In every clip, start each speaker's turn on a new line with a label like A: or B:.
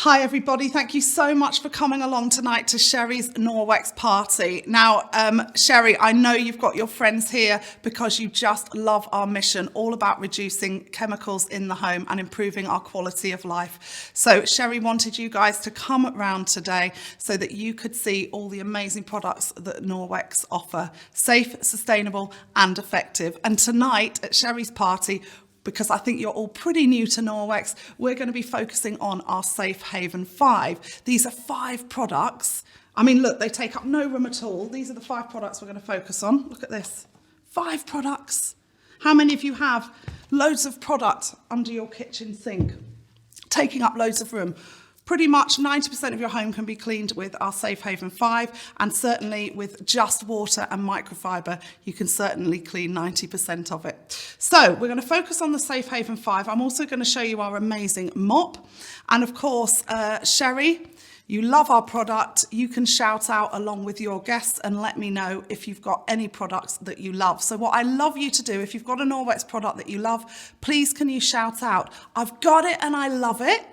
A: Hi everybody, thank you so much for coming along tonight to Sherry's Norwex party. Now, Sherry, I know you've got your friends here because you just love our mission, all about reducing chemicals in the home and improving our quality of life. So Sherry wanted you guys to come around today so that you could see all the amazing products that Norwex offer, safe, sustainable and effective. And tonight at Sherry's party, because I think you're all pretty new to Norwex, we're going to be focusing on our Safe Haven 5. These are 5 products. I mean, look, they take up no room at all. These are the 5 products we're going to focus on. Look at this. 5 products. How many of you have loads of product under your kitchen sink, taking up loads of room? Pretty much 90% of your home can be cleaned with our Safe Haven 5, and certainly with just water and microfiber, you can certainly clean 90% of it. So we're going to focus on the Safe Haven 5. I'm also going to show you our amazing mop. And of course, Sherry, you love our product. You can shout out along with your guests and let me know if you've got any products that you love. So what I love you to do, if you've got a Norwex product that you love, please can you shout out, "I've got it and I love it."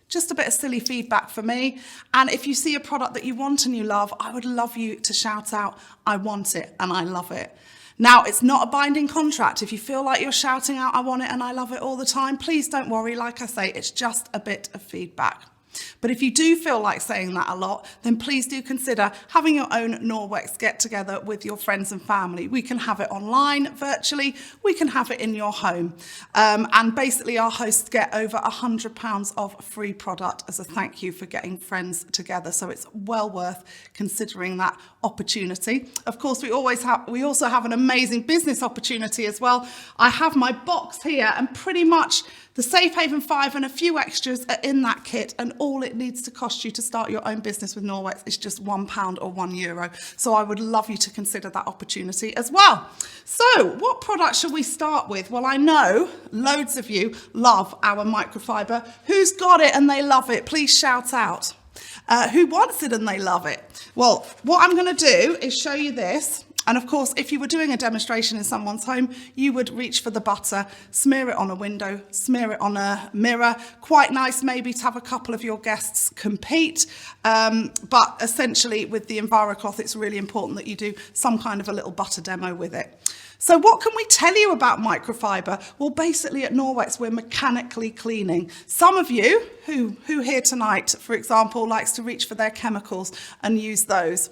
A: Just a bit of silly feedback for me. And if you see a product that you want and you love, I would love you to shout out, "I want it and I love it." Now, it's not a binding contract. If you feel like you're shouting out, "I want it and I love it" all the time, please don't worry. Like I say, it's just a bit of feedback. But if you do feel like saying that a lot, then please do consider having your own Norwex get-together with your friends and family. We can have it online, virtually. We can have it in your home. And basically, our hosts get over £100 of free product as a thank you for getting friends together. So it's well worth considering that opportunity. Of course, we also have an amazing business opportunity as well. I have my box here, and pretty much the Safe Haven 5 and a few extras are in that kit, and all it needs to cost you to start your own business with Norwex is just £1 or €1. So I would love you to consider that opportunity as well. So what product should we start with? Well, I know loads of you love our microfiber. Who's got it and they love it? Please shout out. Who wants it and they love it? Well, what I'm going to do is show you this. And of course, if you were doing a demonstration in someone's home, you would reach for the butter, smear it on a window, smear it on a mirror. Quite nice maybe to have a couple of your guests compete. But essentially with the EnviroCloth, it's really important that you do some kind of a little butter demo with it. So what can we tell you about microfiber? Well, basically at Norwex, we're mechanically cleaning. Some of you who here tonight, for example, likes to reach for their chemicals and use those.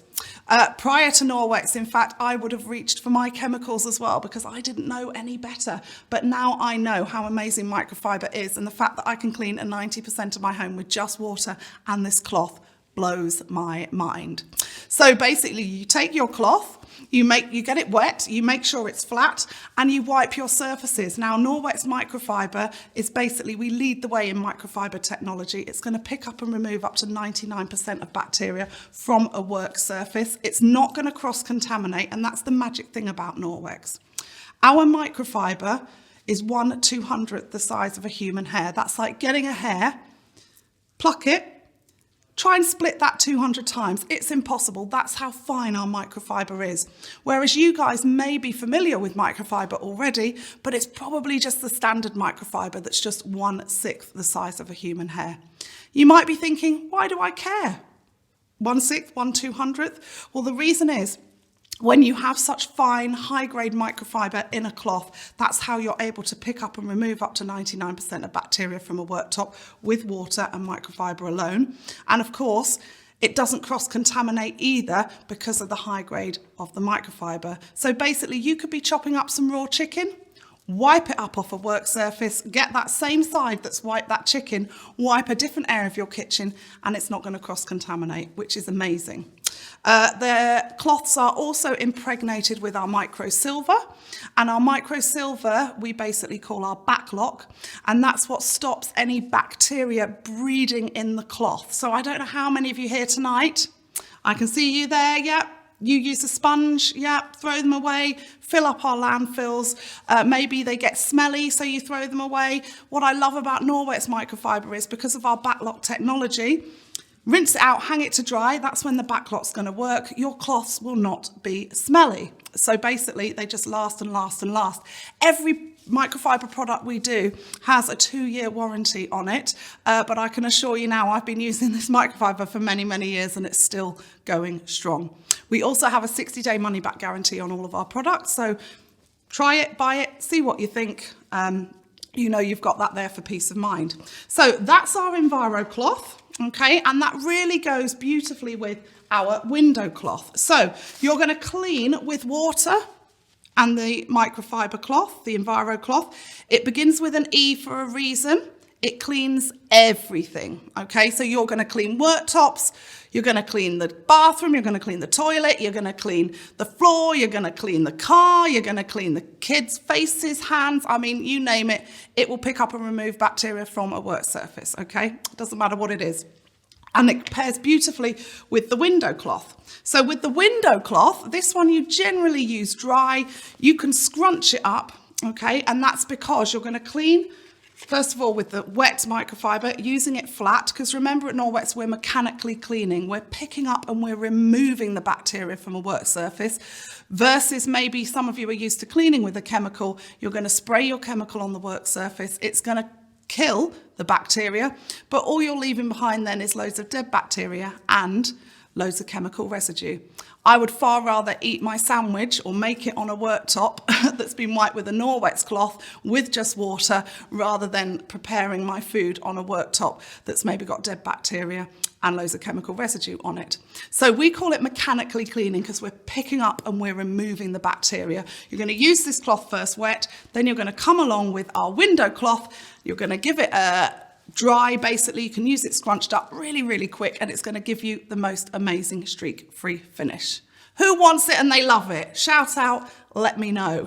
A: Prior to Norwex, in fact, I would have reached for my chemicals as well because I didn't know any better. But now I know how amazing microfiber is, and the fact that I can clean 90% of my home with just water and this cloth blows my mind. So basically, you take your cloth, you get it wet, you make sure it's flat, and you wipe your surfaces. Now, Norwex microfiber is basically, we lead the way in microfiber technology. It's going to pick up and remove up to 99% of bacteria from a work surface. It's not going to cross-contaminate, and that's the magic thing about Norwex. Our microfiber is 1/200th the size of a human hair. That's like getting a hair, pluck it, try and split that 200 times. It's impossible. That's how fine our microfiber is. Whereas you guys may be familiar with microfiber already, but it's probably just the standard microfiber that's just 1/6 the size of a human hair. You might be thinking, why do I care? 1/6, 1/200th? Well, the reason is, when you have such fine, high-grade microfiber in a cloth, that's how you're able to pick up and remove up to 99% of bacteria from a worktop with water and microfiber alone. And of course, it doesn't cross-contaminate either because of the high grade of the microfiber. So basically, you could be chopping up some raw chicken, wipe it up off a work surface, get that same side that's wiped that chicken, wipe a different area of your kitchen, and it's not going to cross-contaminate, which is amazing. The cloths are also impregnated with our microsilver, and our microsilver we basically call our backlock, and that's what stops any bacteria breeding in the cloth. So I don't know how many of you here tonight, I can see you there, yep. You use a sponge, yep, throw them away, fill up our landfills. Maybe they get smelly, so you throw them away. What I love about Norwex microfiber is because of our backlock technology, rinse it out, hang it to dry. That's when the backlock's going to work. Your cloths will not be smelly. So basically, they just last and last and last. Every microfiber product we do has a 2-year warranty on it, but I can assure you now I've been using this microfiber for many, many years and it's still going strong. We also have a 60-day money-back guarantee on all of our products, so try it, buy it, see what you think. You know you've got that there for peace of mind. So that's our Enviro cloth, okay, and that really goes beautifully with our window cloth. So you're going to clean with water and the microfiber cloth, the Enviro cloth. It begins with an E for a reason. It cleans everything, okay? So you're going to clean worktops, you're going to clean the bathroom, you're going to clean the toilet, you're going to clean the floor, you're going to clean the car, you're going to clean the kids' faces, hands, I mean, you name it. It will pick up and remove bacteria from a work surface, okay? It doesn't matter what it is. And it pairs beautifully with the window cloth. So with the window cloth, this one you generally use dry. You can scrunch it up, okay? And that's because you're going to clean, first of all, with the wet microfiber, using it flat, because remember at Norwex, we're mechanically cleaning. We're picking up and we're removing the bacteria from a work surface, versus maybe some of you are used to cleaning with a chemical. You're going to spray your chemical on the work surface. It's going to kill the bacteria, but all you're leaving behind then is loads of dead bacteria and loads of chemical residue. I would far rather eat my sandwich or make it on a worktop that's been wiped with a Norwex cloth with just water, rather than preparing my food on a worktop that's maybe got dead bacteria and loads of chemical residue on it. So we call it mechanically cleaning because we're picking up and we're removing the bacteria. You're going to use this cloth first wet, then you're going to come along with our window cloth. You're going to give it a dry, basically. You can use it scrunched up really, really quick, and it's going to give you the most amazing streak-free finish. Who wants it and they love it? Shout out, let me know.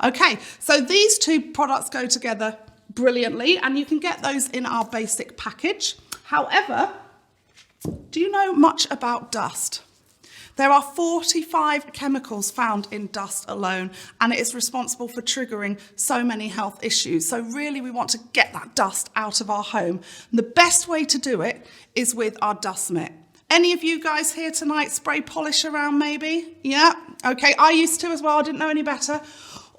A: Okay, so these two products go together brilliantly, and you can get those in our basic package. However, do you know much about dust? There are 45 chemicals found in dust alone, and it is responsible for triggering so many health issues. So really we want to get that dust out of our home. And the best way to do it is with our dust mitt. Any of you guys here tonight spray polish around maybe? Yeah, okay, I used to as well, I didn't know any better.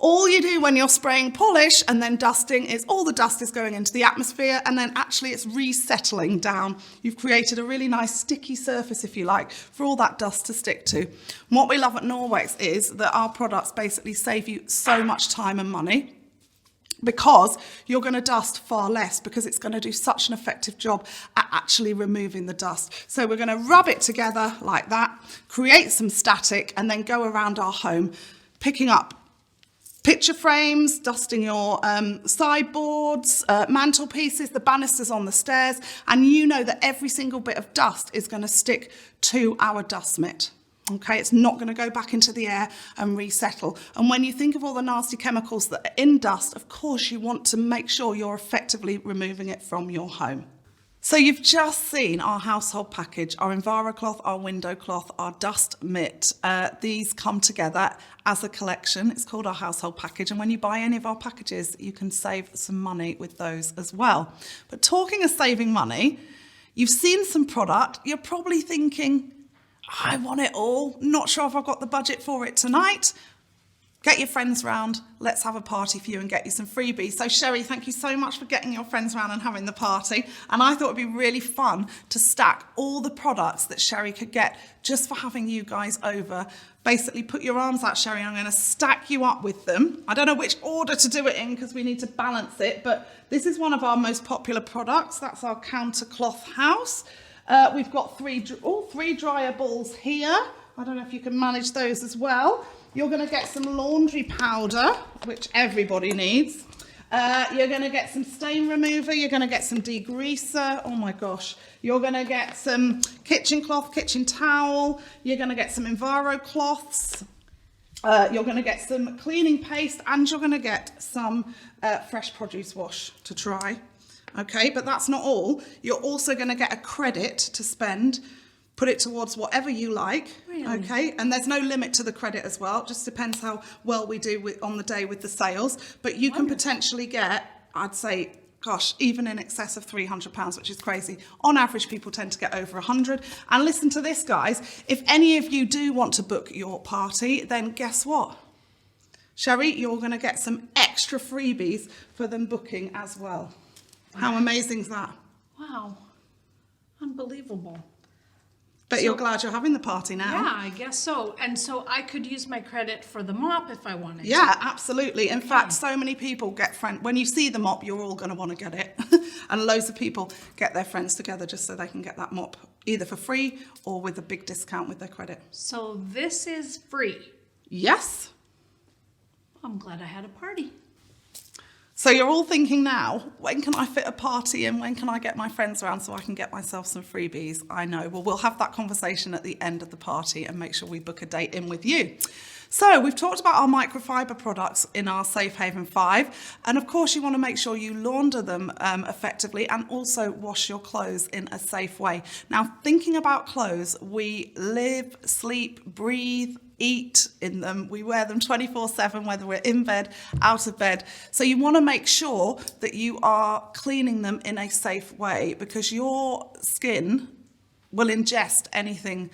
A: All you do when you're spraying polish and then dusting is all the dust is going into the atmosphere, and then actually it's resettling down. You've created a really nice sticky surface, if you like, for all that dust to stick to. And what we love at Norwex is that our products basically save you so much time and money, because you're going to dust far less, because it's going to do such an effective job at actually removing the dust. So we're going to rub it together like that, create some static, and then go around our home picking up picture frames, dusting your sideboards, mantelpieces, the banisters on the stairs, and you know that every single bit of dust is going to stick to our dust mitt. Okay, it's not going to go back into the air and resettle. And when you think of all the nasty chemicals that are in dust, of course you want to make sure you're effectively removing it from your home. So you've just seen our household package, our Enviro cloth, our window cloth, our dust mitt. These come together as a collection. It's called our household package. And when you buy any of our packages, you can save some money with those as well. But talking of saving money, you've seen some product. You're probably thinking, I want it all. Not sure if I've got the budget for it tonight. Get your friends round, let's have a party for you and get you some freebies. So Sherry, thank you so much for getting your friends round and having the party. And I thought it'd be really fun to stack all the products that Sherry could get just for having you guys over. Basically put your arms out, Sherry, I'm gonna stack you up with them. I don't know which order to do it in because we need to balance it, but this is one of our most popular products. That's our counter cloth house. We've got three dryer balls here. I don't know if you can manage those as well. You're going to get some laundry powder, which everybody needs. You're going to get some stain remover. You're going to get some degreaser. Oh my gosh. You're going to get some kitchen cloth, kitchen towel. You're going to get some Enviro cloths. You're going to get some cleaning paste, and you're going to get some fresh produce wash to try. Okay, but that's not all. You're also going to get a credit to spend. Put it towards whatever you like, really? Okay? And there's no limit to the credit as well. It just depends how well we do on the day with the sales. But you can potentially get, I'd say, gosh, even in excess of £300, which is crazy. On average, people tend to get over 100. And listen to this, guys. If any of you do want to book your party, then guess what? Sherry, you're going to get some extra freebies for them booking as well. How amazing is that?
B: Wow. Unbelievable.
A: Bet you're glad you're having the party now.
B: Yeah, I guess so. And so I could use my credit for the mop if I wanted to.
A: Yeah, absolutely. In fact, so many people get when you see the mop, you're all going to want to get it. And loads of people get their friends together just so they can get that mop either for free or with a big discount with their credit.
B: So this is free.
A: Yes.
B: I'm glad I had a party.
A: So you're all thinking now, when can I fit a party in? When can I get my friends around so I can get myself some freebies? I know. Well, we'll have that conversation at the end of the party and make sure we book a date in with you. So we've talked about our microfiber products in our Safe Haven 5. And of course, you want to make sure you launder them effectively and also wash your clothes in a safe way. Now, thinking about clothes, we live, sleep, breathe, eat in them. We wear them 24/7, whether we're in bed, out of bed. So you want to make sure that you are cleaning them in a safe way because your skin will ingest anything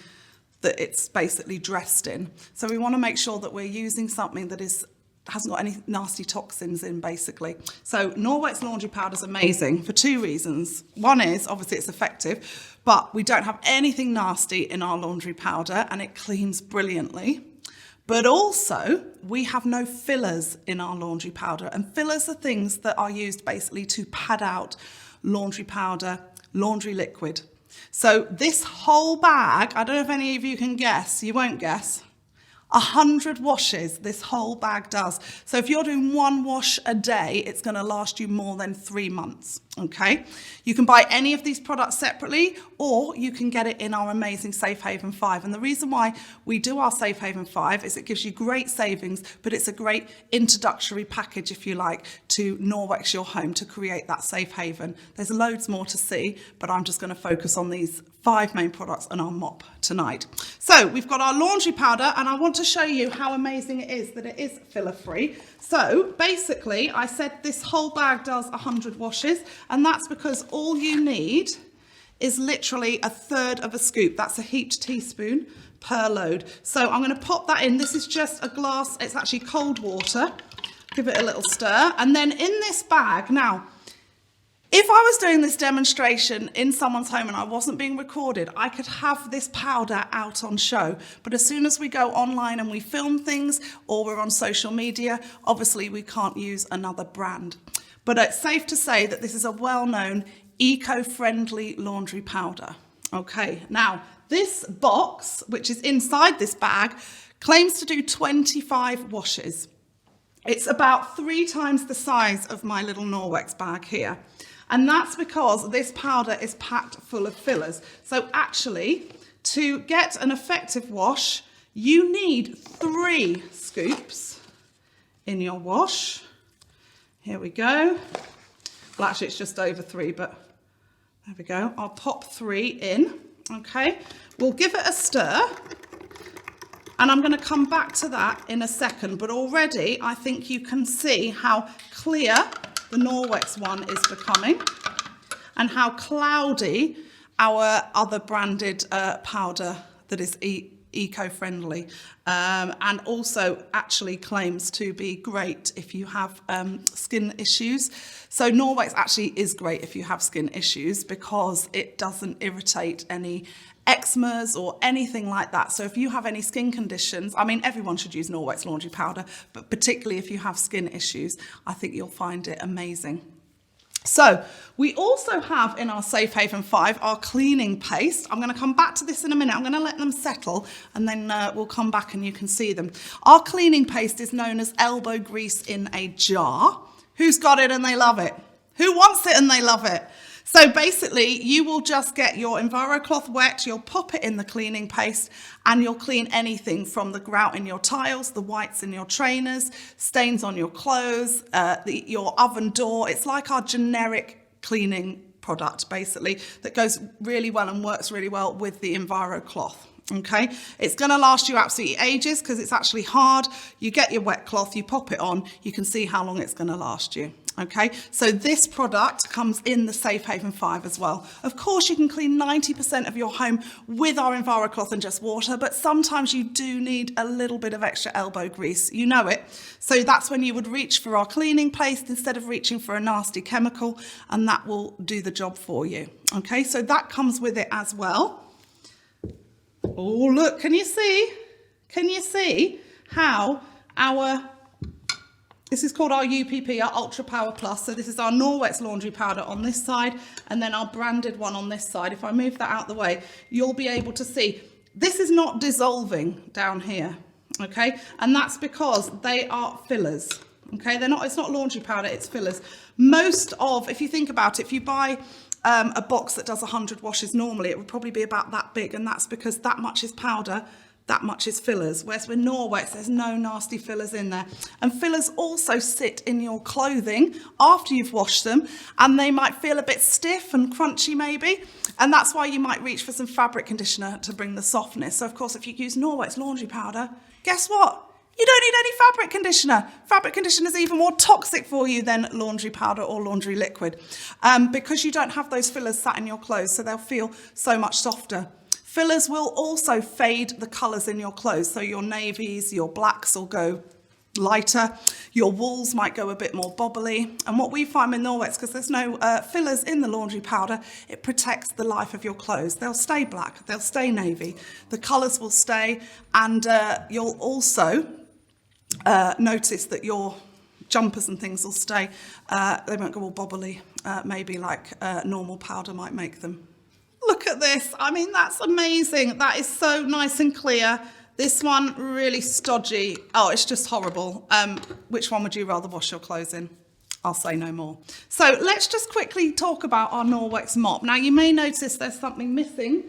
A: that it's basically dressed in. So we want to make sure that we're using something that hasn't got any nasty toxins in, basically. So Norwex laundry powder is amazing for two reasons. One is, obviously, it's effective, but we don't have anything nasty in our laundry powder and it cleans brilliantly. But also, we have no fillers in our laundry powder. And fillers are things that are used basically to pad out laundry powder, laundry liquid. So this whole bag, I don't know if any of you can guess, you won't guess, 100 washes this whole bag does. So if you're doing one wash a day, it's going to last you more than 3 months. Okay, you can buy any of these products separately or you can get it in our amazing Safe Haven 5. And the reason why we do our Safe Haven 5 is it gives you great savings, but it's a great introductory package, if you like, to Norwex Your Home to create that safe haven. There's loads more to see, but I'm just going to focus on these 5 main products and our mop tonight. So we've got our laundry powder and I want to show you how amazing it is that it is filler free. So basically I said this whole bag does 100 washes and that's because all you need is literally 1/3 of a scoop. That's a heaped teaspoon per load. So I'm going to pop that in. This is just a glass, it's actually cold water. Give it a little stir and then in this bag, now if I was doing this demonstration in someone's home and I wasn't being recorded, I could have this powder out on show. But as soon as we go online and we film things or we're on social media, obviously we can't use another brand. But it's safe to say that this is a well-known eco-friendly laundry powder. Okay, now this box, which is inside this bag, claims to do 25 washes. It's about 3 times the size of my little Norwex bag here. And that's because this powder is packed full of fillers. So actually, to get an effective wash, you need 3 scoops in your wash. Here we go. Well, actually, it's just over 3, but there we go. I'll pop 3 in, okay? We'll give it a stir. And I'm going to come back to that in a second. But already, I think you can see how clear the Norwex one is becoming and how cloudy our other branded powder that is eco-friendly and also actually claims to be great if you have skin issues. So Norwex actually is great if you have skin issues because it doesn't irritate any eczemas or anything like that. So if you have any skin conditions, I mean, everyone should use Norwex laundry powder, but particularly if you have skin issues, I think you'll find it amazing. So we also have in our Safe Haven 5 our cleaning paste. I'm going to come back to this in a minute. I'm going to let them settle and then we'll come back and you can see them. Our cleaning paste is known as elbow grease in a jar. Who's got it and they love it? Who wants it and they love it? So basically, you will just get your EnviroCloth wet, you'll pop it in the cleaning paste, and you'll clean anything from the grout in your tiles, the whites in your trainers, stains on your clothes, your oven door. It's like our generic cleaning product, basically, that goes really well and works really well with the EnviroCloth. Okay, it's going to last you absolutely ages because it's actually hard. You get your wet cloth, you pop it on, you can see how long it's going to last you. Okay, so this product comes in the Safe Haven 5 as well. Of course, you can clean 90% of your home with our EnviroCloth and just water, but sometimes you do need a little bit of extra elbow grease. You know it. So that's when you would reach for our cleaning paste instead of reaching for a nasty chemical, and that will do the job for you. Okay, so that comes with it as well. Oh, look, can you see? Can you see how this is called our UPP, our Ultra Power Plus. So this is our Norwex laundry powder on this side, and then our branded one on this side. If I move that out the way, you'll be able to see this is not dissolving down here, okay? And that's because they are fillers, okay? It's not laundry powder, it's fillers. If you think about it, if you buy a box that does 100 washes normally, it would probably be about that big, and that's because that much is powder, that much is fillers. Whereas with Norwex, there's no nasty fillers in there. And fillers also sit in your clothing after you've washed them, and they might feel a bit stiff and crunchy maybe. And that's why you might reach for some fabric conditioner to bring the softness. So of course, if you use Norwex laundry powder, guess what? You don't need any fabric conditioner. Fabric conditioner is even more toxic for you than laundry powder or laundry liquid, because you don't have those fillers sat in your clothes, so they'll feel so much softer. Fillers will also fade the colours in your clothes, so your navies, your blacks will go lighter, your wools might go a bit more bobbly. And what we find with Norwex, because there's no fillers in the laundry powder, it protects the life of your clothes. They'll stay black, they'll stay navy, the colours will stay, and you'll also notice that your jumpers and things will stay. They won't go all bobbly, maybe like normal powder might make them. Look at this. I mean, that's amazing. That is so nice and clear. This one really stodgy. Oh, it's just horrible. Which one would you rather wash your clothes in? I'll say no more. So let's just quickly talk about our Norwex mop. Now, you may notice there's something missing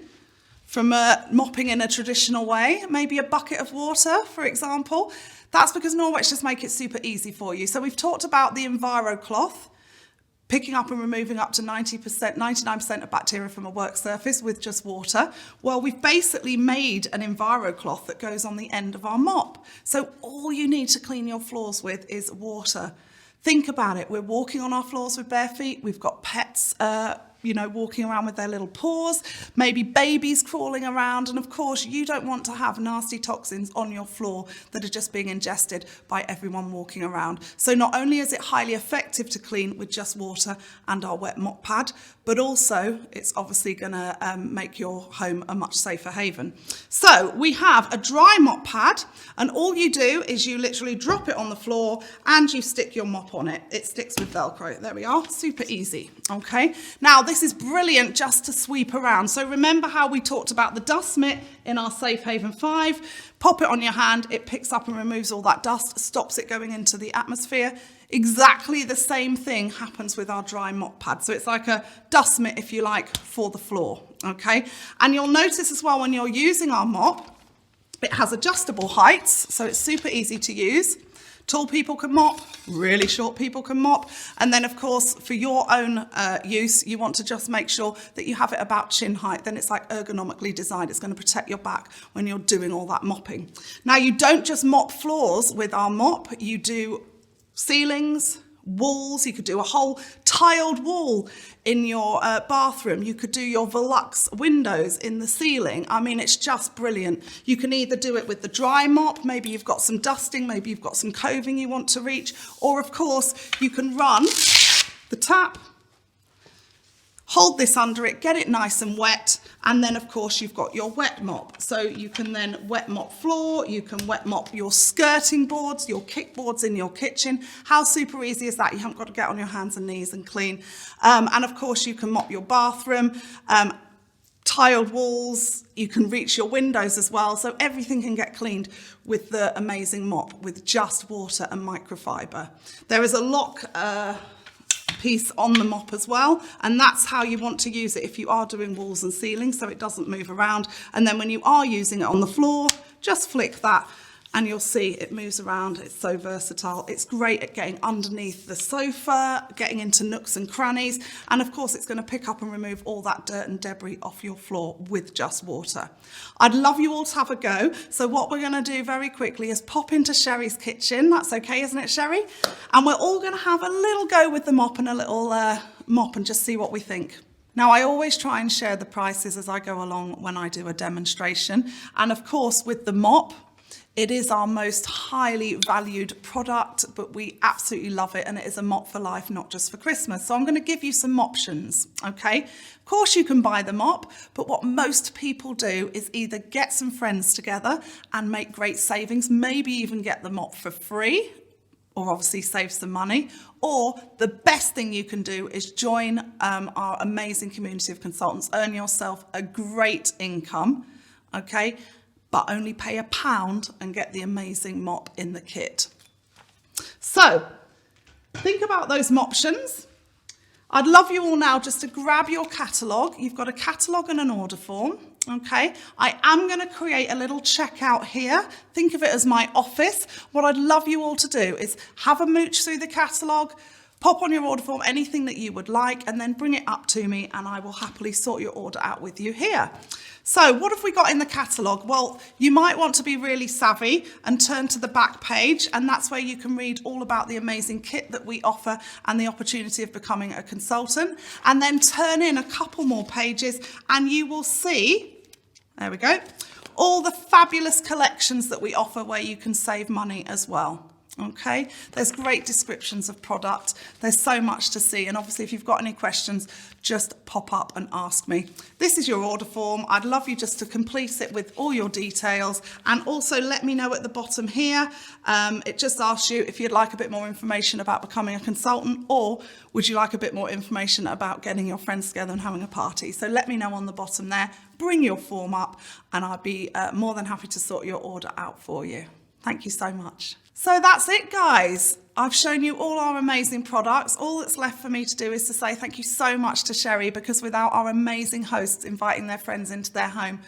A: from mopping in a traditional way. Maybe a bucket of water, for example. That's because Norwex just make it super easy for you. So we've talked about the EnviroCloth, picking up and removing up to 90%, 99% of bacteria from a work surface with just water. Well, we've basically made an EnviroCloth that goes on the end of our mop. So all you need to clean your floors with is water. Think about it. We're walking on our floors with bare feet. We've got pets, walking around with their little paws, maybe babies crawling around. And of course, you don't want to have nasty toxins on your floor that are just being ingested by everyone walking around. So not only is it highly effective to clean with just water and our wet mop pad, but also it's obviously going to make your home a much safer haven. So we have a dry mop pad, and all you do is you literally drop it on the floor and you stick your mop on it. It sticks with Velcro. There we are. Super easy. Okay. Now this is brilliant just to sweep around. So remember how we talked about the dust mitt in our Safe Haven 5? Pop it on your hand. It picks up and removes all that dust, stops it going into the atmosphere. Exactly the same thing happens with our dry mop pad. So it's like a dust mitt, if you like, for the floor, okay? And you'll notice as well when you're using our mop, it has adjustable heights, so it's super easy to use. Tall people can mop, really short people can mop. And then of course, for your own use, you want to just make sure that you have it about chin height. Then it's like ergonomically designed. It's going to protect your back when you're doing all that mopping. Now you don't just mop floors with our mop, you do ceilings, walls. You could do a whole tiled wall in your bathroom. You could do your Velux windows in the ceiling. I mean, it's just brilliant. You can either do it with the dry mop, maybe you've got some dusting, maybe you've got some coving you want to reach, or of course you can run the tap, hold this under it, get it nice and wet, and then of course you've got your wet mop. So you can then wet mop floor, you can wet mop your skirting boards, your kickboards in your kitchen. How super easy is that? You haven't got to get on your hands and knees and clean. And of course you can mop your bathroom, tiled walls, you can reach your windows as well. So everything can get cleaned with the amazing mop with just water and microfiber. There is a lock piece on the mop as well, and that's how you want to use it if you are doing walls and ceilings, so it doesn't move around. And then when you are using it on the floor, just flick that And you'll see it moves around. It's so versatile. It's great at getting underneath the sofa, getting into nooks and crannies. And of course, it's going to pick up and remove all that dirt and debris off your floor with just water. I'd love you all to have a go. So what we're going to do very quickly is pop into Sherry's kitchen. That's okay, isn't it, Sherry? And we're all going to have a little go with the mop and a little mop and just see what we think. Now, I always try and share the prices as I go along when I do a demonstration. And of course, with the mop, it is our most highly valued product, but we absolutely love it. And it is a mop for life, not just for Christmas. So I'm going to give you some options, okay? Of course, you can buy the mop, but what most people do is either get some friends together and make great savings, maybe even get the mop for free, or obviously save some money. Or the best thing you can do is join our amazing community of consultants, earn yourself a great income, okay? But only pay £1 and get the amazing mop in the kit. So think about those moptions. I'd love you all now just to grab your catalogue. You've got a catalogue and an order form. Okay, I am going to create a little checkout here. Think of it as my office. What I'd love you all to do is have a mooch through the catalogue, pop on your order form anything that you would like, and then bring it up to me and I will happily sort your order out with you here. So what have we got in the catalogue? Well, you might want to be really savvy and turn to the back page, and that's where you can read all about the amazing kit that we offer and the opportunity of becoming a consultant. And then turn in a couple more pages and you will see, there we go, all the fabulous collections that we offer where you can save money as well. Okay, there's great descriptions of product. There's so much to see. And obviously, if you've got any questions, just pop up and ask me. This is your order form. I'd love you just to complete it with all your details. And also let me know at the bottom here. It just asks you if you'd like a bit more information about becoming a consultant, or would you like a bit more information about getting your friends together and having a party. So let me know on the bottom there. Bring your form up and I'd be more than happy to sort your order out for you. Thank you so much. So that's it, guys. I've shown you all our amazing products. All that's left for me to do is to say thank you so much to Sherry, because without our amazing hosts inviting their friends into their home,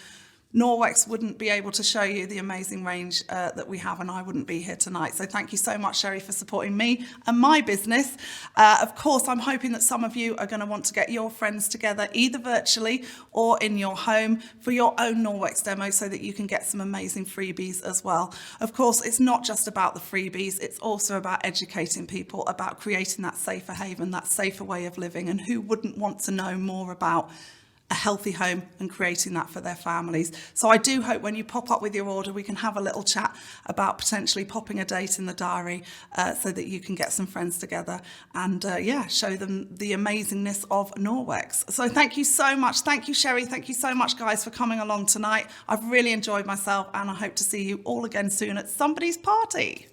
A: Norwex wouldn't be able to show you the amazing range that we have, and I wouldn't be here tonight. So thank you so much, Sherry, for supporting me and my business. Of course, I'm hoping that some of you are going to want to get your friends together, either virtually or in your home, for your own Norwex demo so that you can get some amazing freebies as well. Of course, it's not just about the freebies. It's also about educating people about creating that safer haven, that safer way of living, and who wouldn't want to know more about a healthy home and creating that for their families. So I do hope when you pop up with your order, we can have a little chat about potentially popping a date in the diary so that you can get some friends together and show them the amazingness of Norwex. So thank you so much. Thank you, Sherry. Thank you so much, guys, for coming along tonight. I've really enjoyed myself and I hope to see you all again soon at somebody's party.